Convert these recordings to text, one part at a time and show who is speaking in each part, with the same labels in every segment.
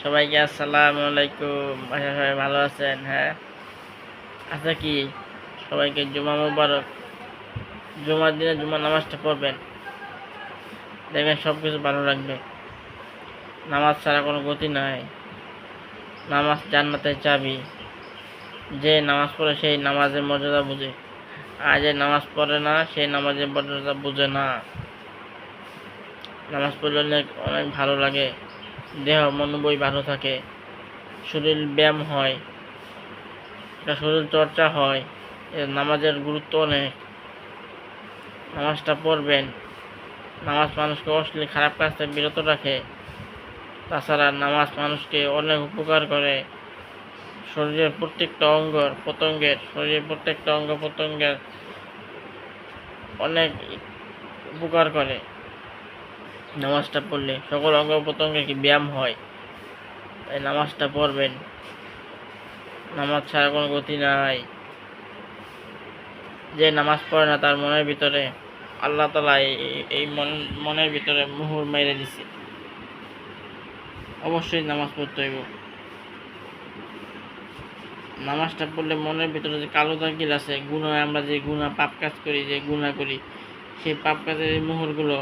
Speaker 1: সবাইকে আসসালামু আলাইকুম। আশা সবাই ভালো আছেন। হ্যাঁ, আচ্ছা কি সবাইকে জুমা মুবারক। জুমার দিনে জুমা নামাজটা পড়বেন, দেখবেন সব কিছু ভালো লাগবে। নামাজ ছাড়া কোনো গতি নাই। নামাজ জান্নাতের চাবি। যে নামাজ পড়ে সেই নামাজের মর্যাদা বুঝে, আর যে নামাজ পড়ে না সেই নামাজের মর্যাদা বুঝে না। নামাজ পড়লে অনেক অনেক ভালো লাগে, দেহ মনোবল ভালো থাকে, শরীর ব্যায়াম হয়, এটা শরীর চর্চা হয়। নামাজের গুরুত্ব অনেক। নামাজটা পড়বেন। নামাজ মানুষকে অশ্লীল খারাপ কাজ থেকে বিরত রাখে। তাছাড়া নামাজ মানুষকে অনেক উপকার করে। শরীরের প্রত্যেকটা অঙ্গ প্রত্যঙ্গের অনেক উপকার করে। নামাজটা পড়লে সকল অঙ্গ প্রত্যঙ্গের কি ব্যায়াম হয়। তাই নামাজটা পড়বেন। নামাজ ছাড়া কোনো গতি নাই। যে নামাজ পড়ে না তার মনের ভিতরে আল্লাহ তাআলা এই মনের ভিতরে মোহর মেরে দিছে। অবশ্যই নামাজ পড়তে হইব। নামাজটা পড়লে মনের ভিতরে যে কালো দাগিল আছে, আমরা যে পাপ কাজ করি, যে গুনাহ করি, সেই পাপ কাজের এই মোহরগুলো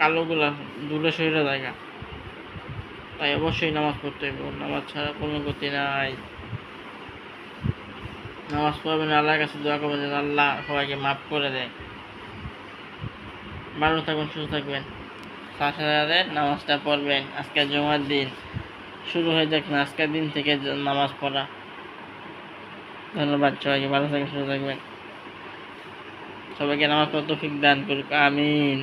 Speaker 1: কালোগুলা দূরে সরে জায়গা। তাই অবশ্যই নামাজ পড়তে হইব। নামাজ ছাড়া কোনো গতি নাই। নামাজ পড়বেন, আল্লাহর কাছে দোয়া করবেন যেন আল্লাহ সবাইকে মাফ করে দেয়। ভালো থাকবেন, সুস্থ থাকবেন। সাথে সাথে নামাজটা পড়বেন। আজকে জুমার দিন, শুরু হয়ে যাক না আজকের দিন থেকে নামাজ পড়া। ধন্যবাদ। সবাইকে ভালো থাকবেন, সুস্থ থাকবেন। সবাইকে নামাজ পড়ার তৌফিক দান করুক। আমিন।